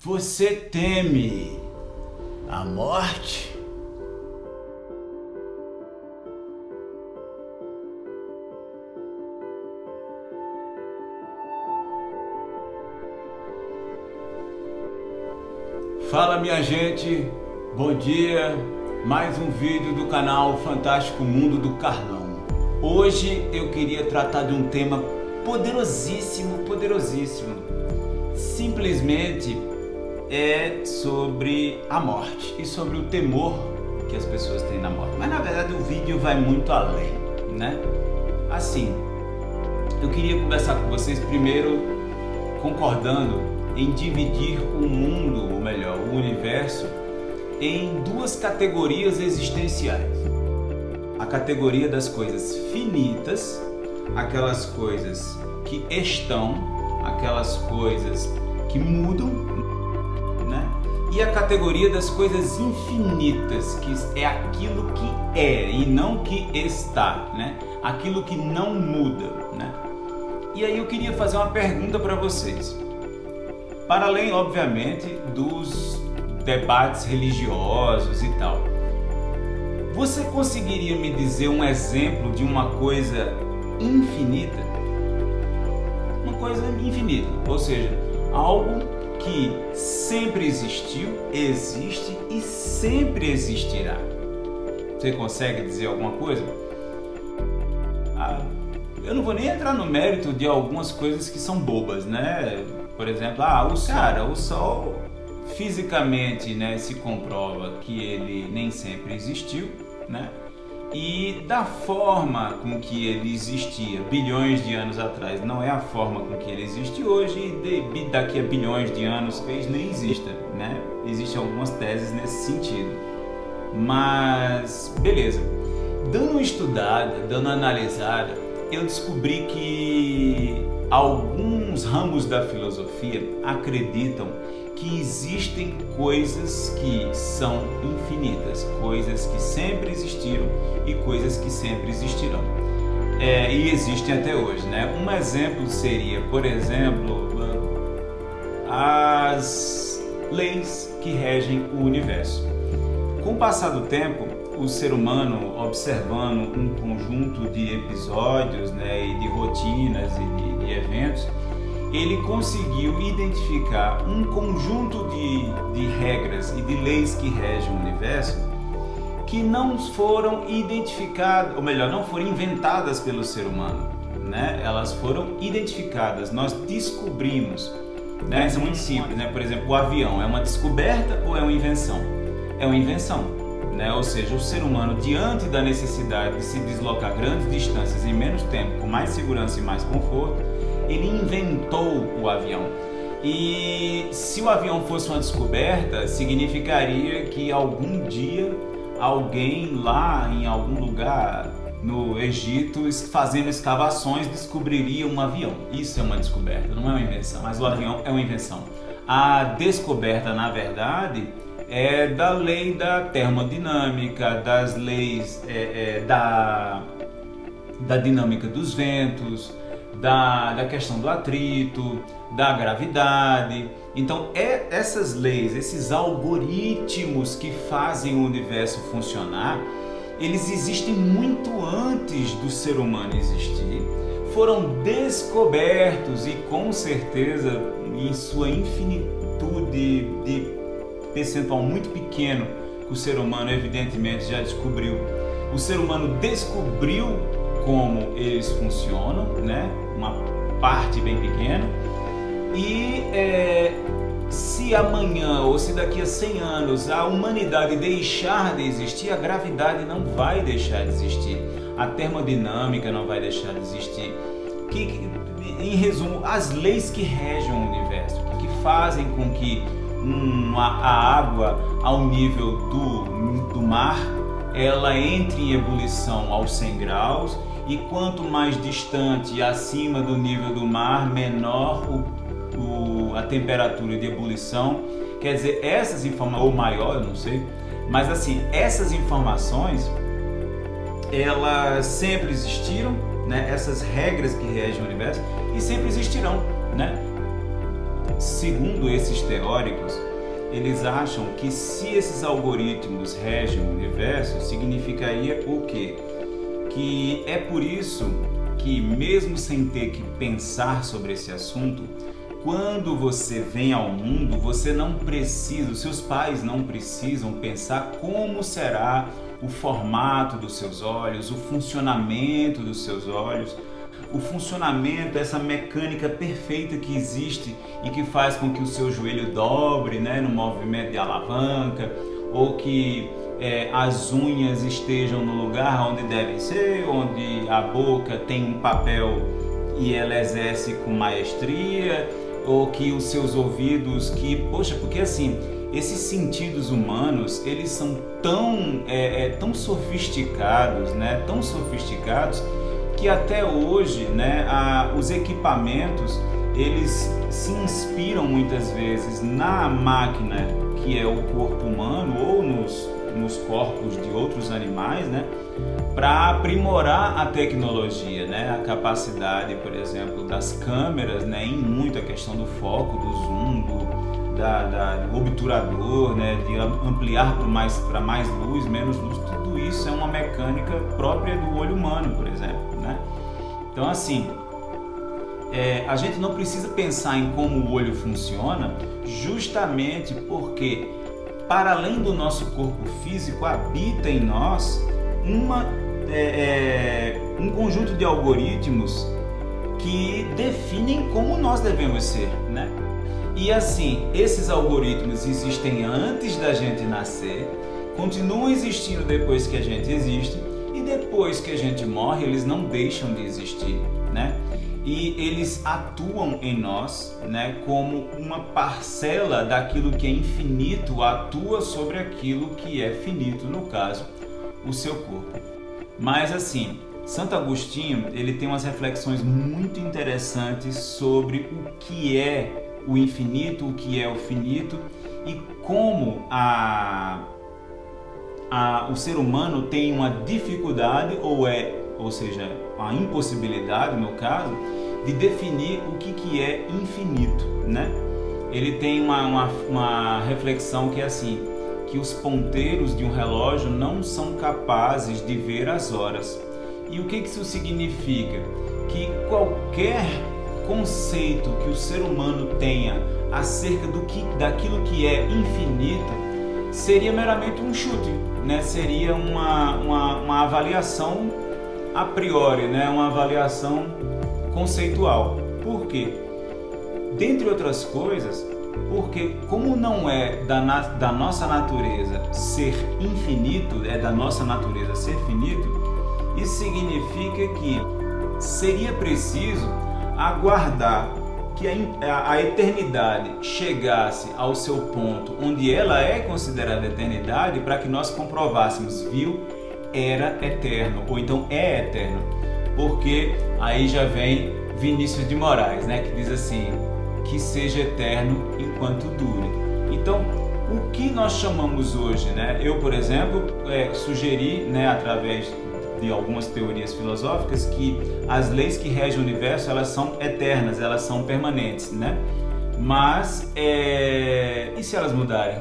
Você teme a morte? Fala, minha gente, bom dia, mais um vídeo do canal Fantástico Mundo do Carlão. Hoje eu queria tratar de um tema poderosíssimo, simplesmente é sobre a morte e sobre o temor que as pessoas têm na morte. Mas na verdade o vídeo vai muito além, né? Assim, eu queria conversar com vocês primeiro concordando em dividir o mundo, ou melhor, o universo, em duas categorias existenciais. A categoria das coisas finitas, aquelas coisas que estão, aquelas coisas que mudam, né? E a categoria das coisas infinitas, que é aquilo que é e não que está, né? Aquilo que não muda, né? E aí eu queria fazer uma pergunta para vocês. Para além, obviamente, dos debates religiosos e tal, você conseguiria me dizer um exemplo de uma coisa infinita? Uma coisa infinita, ou seja, algo que sempre existiu, existe e sempre existirá. Você consegue dizer alguma coisa? Eu não vou nem entrar no mérito de algumas coisas que são bobas, né? Por exemplo, o Sol fisicamente, né, se comprova que ele nem sempre existiu, né? E da forma com que ele existia bilhões de anos atrás não é a forma com que ele existe hoje, e daqui a bilhões de anos talvez nem exista, né? Existem algumas teses nesse sentido. Mas, beleza. Dando uma estudada, dando uma analisada, eu descobri que alguns ramos da filosofia acreditam que existem coisas que são infinitas, coisas que sempre existiram e coisas que sempre existirão. E existem até hoje, né? Um exemplo seria, por exemplo, as leis que regem o universo. Com o passar do tempo, o ser humano, observando um conjunto de episódios, né, e de rotinas e de eventos, ele conseguiu identificar um conjunto de regras e de leis que regem o universo que não foram identificadas, ou melhor, não foram inventadas pelo ser humano, né? Elas foram identificadas, nós descobrimos, né? Isso é muito simples, né? Por exemplo, o avião é uma descoberta ou é uma invenção? É uma invenção, né? Ou seja, o ser humano, diante da necessidade de se deslocar grandes distâncias em menos tempo, com mais segurança e mais conforto, ele inventou o avião. E se o avião fosse uma descoberta, significaria que algum dia alguém lá em algum lugar no Egito, fazendo escavações, descobriria um avião. Isso é uma descoberta, não é uma invenção, mas o avião é uma invenção. A descoberta, na verdade, é da lei da termodinâmica, das leis da dinâmica dos ventos, da questão do atrito, da gravidade. Então, essas leis, esses algoritmos que fazem o universo funcionar, eles existem muito antes do ser humano existir, foram descobertos e com certeza em sua infinitude de percentual muito pequeno que o ser humano evidentemente já descobriu. O ser humano descobriu como eles funcionam, né? Uma parte bem pequena, e se amanhã ou se daqui a 100 anos a humanidade deixar de existir, a gravidade não vai deixar de existir, a termodinâmica não vai deixar de existir, em resumo, as leis que regem o universo, que fazem com que a água ao nível do mar, ela entre em ebulição aos 100 graus, e quanto mais distante acima do nível do mar, menor a temperatura de ebulição. Quer dizer, essas informações, ou maior, eu não sei, mas assim, essas informações, elas sempre existiram, né? Essas regras que regem o universo, e sempre existirão, né? segundo esses teóricos, eles acham que se esses algoritmos regem o universo, significaria o quê? Que é por isso que, mesmo sem ter que pensar sobre esse assunto, quando você vem ao mundo, você não precisa, os seus pais não precisam pensar como será o formato dos seus olhos, o funcionamento dos seus olhos, o funcionamento, essa mecânica perfeita que existe e que faz com que o seu joelho dobre, né, no movimento de alavanca, ou que as unhas estejam no lugar onde devem ser, onde a boca tem um papel e ela exerce com maestria, ou que os seus ouvidos, porque assim, esses sentidos humanos, eles são tão sofisticados, né, tão sofisticados, que até hoje, né, os equipamentos, eles se inspiram muitas vezes na máquina que é o corpo humano ou nos corpos de outros animais, né, para aprimorar a tecnologia, né, a capacidade, por exemplo, das câmeras, né, em muito a questão do foco, do zoom, do obturador, né, de ampliar para mais luz, menos luz, tudo isso é uma mecânica própria do olho humano, por exemplo, né? Então, assim, a gente não precisa pensar em como o olho funciona, justamente porque, para além do nosso corpo físico, habita em nós um conjunto de algoritmos que definem como nós devemos ser, né? E assim, esses algoritmos existem antes da gente nascer, continuam existindo depois que a gente existe, e depois que a gente morre, eles não deixam de existir, né? E eles atuam em nós, né, como uma parcela daquilo que é infinito atua sobre aquilo que é finito, no caso, o seu corpo. Mas assim, Santo Agostinho, ele tem umas reflexões muito interessantes sobre o que é o infinito, o que é o finito e como o ser humano tem uma dificuldade, ou seja, a impossibilidade, no caso, de definir o que é infinito, né? Ele tem uma reflexão que é assim, que os ponteiros de um relógio não são capazes de ver as horas. E o que isso significa? Que qualquer conceito que o ser humano tenha acerca daquilo que é infinito seria meramente um chute, né? Seria uma avaliação a priori, né? Uma avaliação conceitual. Por quê? Dentre outras coisas, porque como não é da nossa natureza ser infinito, é da nossa natureza ser finito, isso significa que seria preciso aguardar que a eternidade chegasse ao seu ponto onde ela é considerada eternidade para que nós comprovássemos, viu, era eterno, ou então é eterno. Porque aí já vem Vinícius de Moraes, né, que diz assim, que seja eterno enquanto dure. Então, o que nós chamamos hoje, né, eu, por exemplo, sugeri, né, através de algumas teorias filosóficas, que as leis que regem o universo, elas são eternas, elas são permanentes, né? Mas, e se elas mudarem?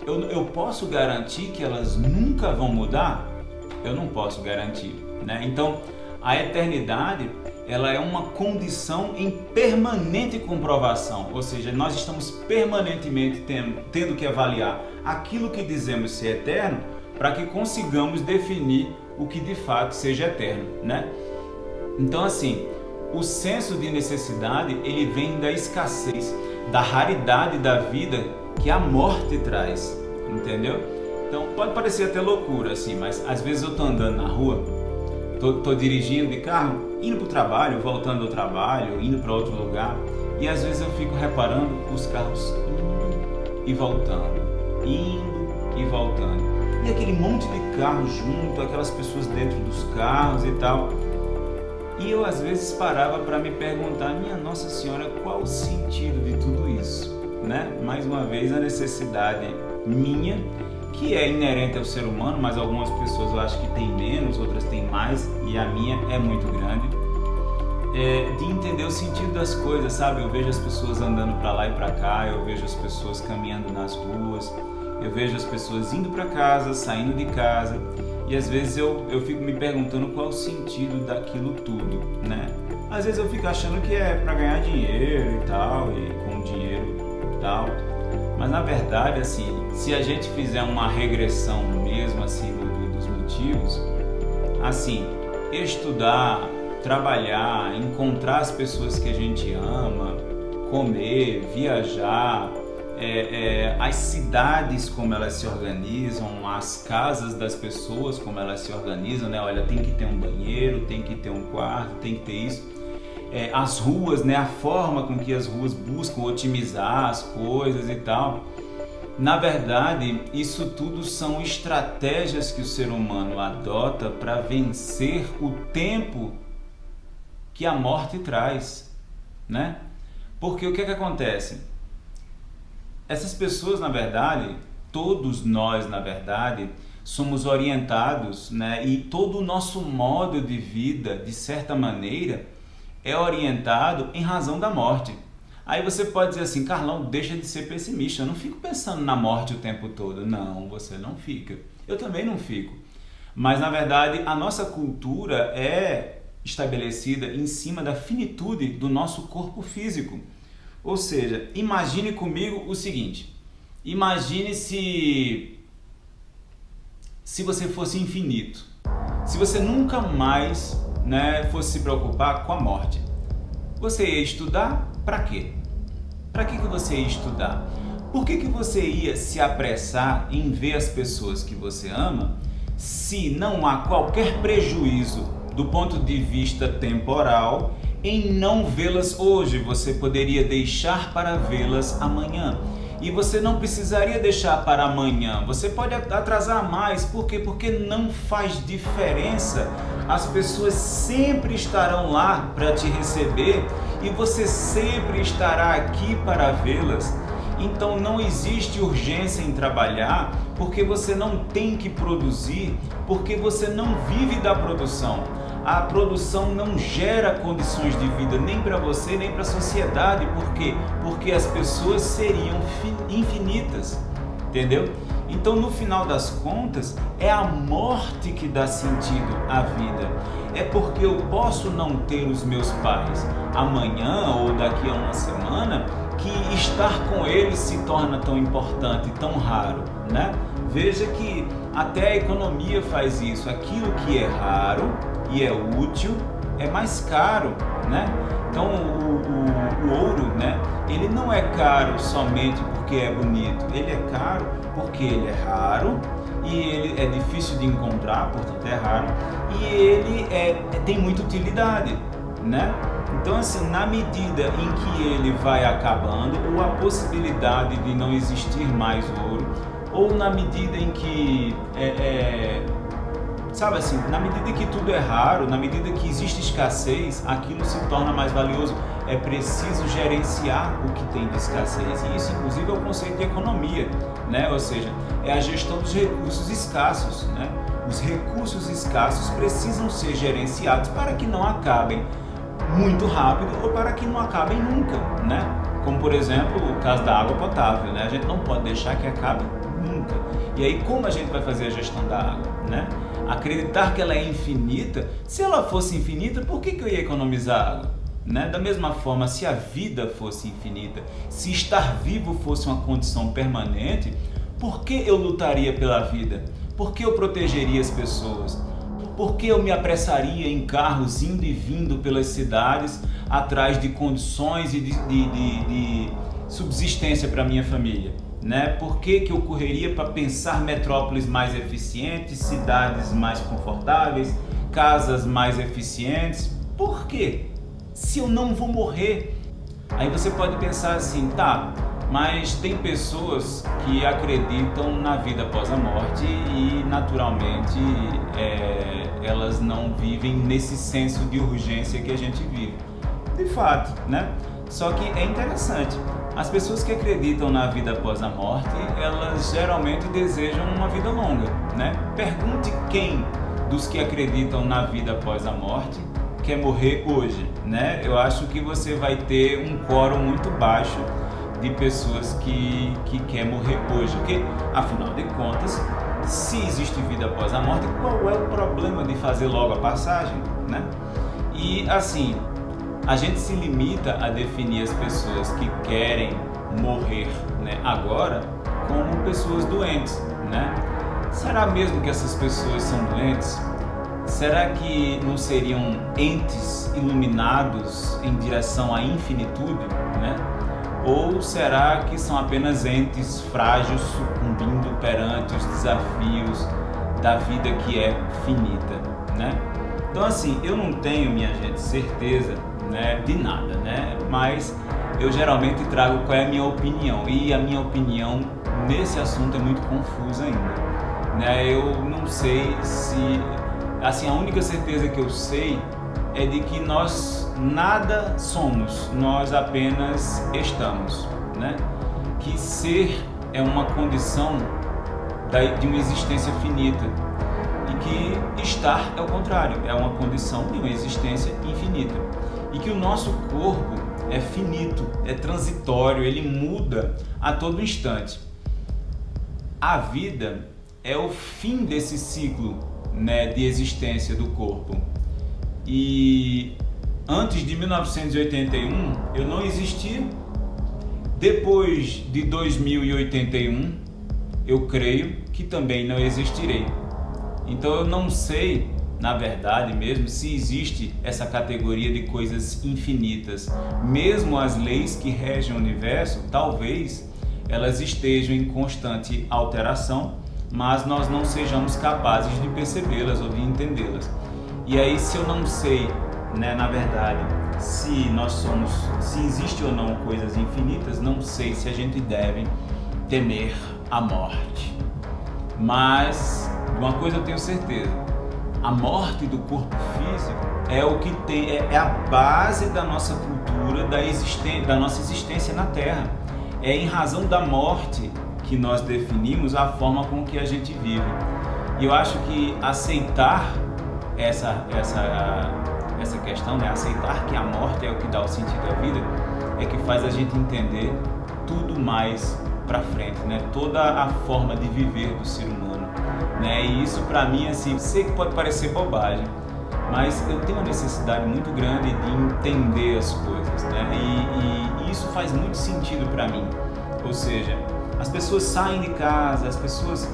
Eu posso garantir que elas nunca vão mudar? Eu não posso garantir, né? Então, a eternidade, ela é uma condição em permanente comprovação, ou seja, nós estamos permanentemente tendo que avaliar aquilo que dizemos ser eterno para que consigamos definir o que de fato seja eterno, né? Então, assim, o senso de necessidade, ele vem da escassez, da raridade da vida que a morte traz, entendeu? Então, pode parecer até loucura, assim, mas às vezes eu tô andando na rua, tô dirigindo de carro, indo para o trabalho, voltando do trabalho, indo para outro lugar, e às vezes eu fico reparando os carros indo e voltando, indo e voltando. E aquele monte de carro junto, aquelas pessoas dentro dos carros e tal. E eu às vezes parava para me perguntar, minha Nossa Senhora, qual o sentido de tudo isso? Né? Mais uma vez, a necessidade minha, que é inerente ao ser humano, mas algumas pessoas eu acho que tem menos, outras têm mais, e a minha é muito grande, de entender o sentido das coisas, sabe? Eu vejo as pessoas andando para lá e para cá, eu vejo as pessoas caminhando nas ruas, eu vejo as pessoas indo para casa, saindo de casa, e às vezes eu fico me perguntando qual é o sentido daquilo tudo, né? Às vezes eu fico achando que é para ganhar dinheiro e tal, e com dinheiro e tal, mas na verdade, assim, se a gente fizer uma regressão mesmo, assim, dos motivos, assim, estudar, trabalhar, encontrar as pessoas que a gente ama, comer, viajar, as cidades como elas se organizam, as casas das pessoas como elas se organizam, né? Olha, tem que ter um banheiro, tem que ter um quarto, tem que ter isso. As ruas, né? A forma com que as ruas buscam otimizar as coisas e tal. Na verdade, isso tudo são estratégias que o ser humano adota para vencer o tempo que a morte traz, né? Porque o que acontece? Essas pessoas, na verdade, todos nós, na verdade, somos orientados, né? E todo o nosso modo de vida, de certa maneira, é orientado em razão da morte. Aí você pode dizer assim, Carlão, deixa de ser pessimista, eu não fico pensando na morte o tempo todo. Não, você não fica. Eu também não fico. Mas, na verdade, a nossa cultura é estabelecida em cima da finitude do nosso corpo físico. Ou seja, imagine comigo o seguinte, imagine se você fosse infinito, se você nunca mais, né, fosse se preocupar com a morte. Você ia estudar para quê? Para que você ia estudar? Por que você ia se apressar em ver as pessoas que você ama se não há qualquer prejuízo do ponto de vista temporal em não vê-las hoje? Você poderia deixar para vê-las amanhã. E você não precisaria deixar para amanhã, você pode atrasar mais. Por quê? Porque não faz diferença. As pessoas sempre estarão lá para te receber e você sempre estará aqui para vê-las. Então não existe urgência em trabalhar, porque você não tem que produzir, porque você não vive da produção. A produção não gera condições de vida nem para você, nem para a sociedade. Por quê? Porque as pessoas seriam infinitas, entendeu? Então, no final das contas, é a morte que dá sentido à vida. É porque eu posso não ter os meus pais amanhã ou daqui a uma semana que estar com eles se torna tão importante, tão raro, né? Veja que até a economia faz isso. Aquilo que é raro e é útil é mais caro, né? Então o ouro, né? Ele não é caro somente porque é bonito, ele é caro porque ele é raro e ele é difícil de encontrar, portanto é raro, e ele tem muita utilidade, né? Então, assim, na medida em que ele vai acabando, ou a possibilidade de não existir mais ouro, ou na medida em que sabe assim, na medida que tudo é raro, na medida que existe escassez, aquilo se torna mais valioso. É preciso gerenciar o que tem de escassez. E isso, inclusive, é o conceito de economia, né? Ou seja, é a gestão dos recursos escassos, né? Os recursos escassos precisam ser gerenciados para que não acabem muito rápido ou para que não acabem nunca, né? Como, por exemplo, o caso da água potável, né? A gente não pode deixar que acabe nunca. E aí, como a gente vai fazer a gestão da água, né? Acreditar que ela é infinita, se ela fosse infinita, por que eu ia economizar água? Né? Da mesma forma, se a vida fosse infinita, se estar vivo fosse uma condição permanente, por que eu lutaria pela vida? Por que eu protegeria as pessoas? Por que eu me apressaria em carros indo e vindo pelas cidades atrás de condições e de subsistência para minha família? Né? Por que eu correria para pensar metrópoles mais eficientes, cidades mais confortáveis, casas mais eficientes? Por quê? Se eu não vou morrer. Aí você pode pensar assim, tá, mas tem pessoas que acreditam na vida após a morte e naturalmente elas não vivem nesse senso de urgência que a gente vive. De fato, né? Só que é interessante, as pessoas que acreditam na vida após a morte, elas geralmente desejam uma vida longa, né? Pergunte quem dos que acreditam na vida após a morte quer morrer hoje, né? Eu acho que você vai ter um quórum muito baixo de pessoas que quer morrer hoje, porque afinal de contas, se existe vida após a morte, qual é o problema de fazer logo a passagem, né? E assim, a gente se limita a definir as pessoas que querem morrer, né, agora como pessoas doentes, né? Será mesmo que essas pessoas são doentes? Será que não seriam entes iluminados em direção à infinitude, né? Ou será que são apenas entes frágeis sucumbindo perante os desafios da vida que é finita, né? Então assim, eu não tenho, minha gente, certeza, né, de nada, né? Mas eu geralmente trago qual é a minha opinião, e a minha opinião nesse assunto é muito confusa ainda, né? Eu não sei se, assim, a única certeza que eu sei é de que nós nada somos, nós apenas estamos, né? Que ser é uma condição de uma existência finita e que estar é o contrário, é uma condição de uma existência infinita e que o nosso corpo é finito, é transitório, ele muda a todo instante. A vida é o fim desse ciclo, né, de existência do corpo. E antes de 1981 eu não existia. Depois de 2081 eu creio que também não existirei. Então eu não sei, na verdade mesmo, se existe essa categoria de coisas infinitas. Mesmo as leis que regem o universo, talvez elas estejam em constante alteração, mas nós não sejamos capazes de percebê-las ou de entendê-las. E aí, se eu não sei, né, na verdade, se existe ou não coisas infinitas, não sei se a gente deve temer a morte. Mas uma coisa eu tenho certeza: a morte do corpo físico é o que é a base da nossa cultura, da nossa existência na Terra. É em razão da morte que nós definimos a forma com que a gente vive. E eu acho que aceitar essa questão, né? Aceitar que a morte é o que dá o sentido à vida, é que faz a gente entender tudo mais para frente, né? Toda a forma de viver do ser humano, né? E isso para mim, assim, sei que pode parecer bobagem, mas eu tenho uma necessidade muito grande de entender as coisas, né? E isso faz muito sentido para mim. Ou seja, as pessoas saem de casa, as pessoas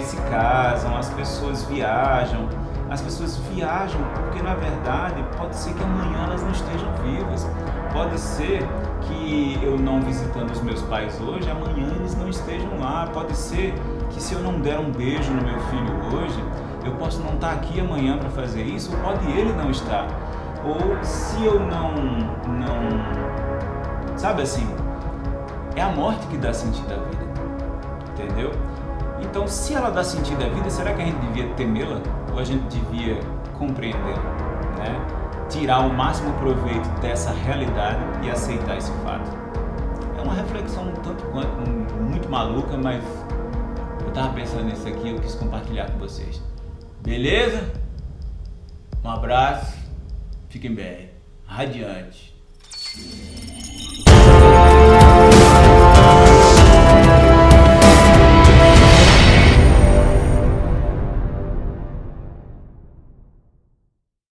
se casam, as pessoas viajam. As pessoas viajam porque, na verdade, pode ser que amanhã elas não estejam vivas. Pode ser que eu não visitando os meus pais hoje, amanhã eles não estejam lá. Pode ser que se eu não der um beijo no meu filho hoje, eu posso não estar aqui amanhã para fazer isso, ou pode ele não estar. Ou se eu não... Sabe assim, é a morte que dá sentido à vida, entendeu? Então, se ela dá sentido à vida, será que a gente devia temê-la? Ou a gente devia compreendê-la, né? Tirar o máximo proveito dessa realidade e aceitar esse fato? É uma reflexão um tanto quanto muito maluca, mas eu estava pensando nisso aqui e eu quis compartilhar com vocês. Beleza? Um abraço, fiquem bem, radiante.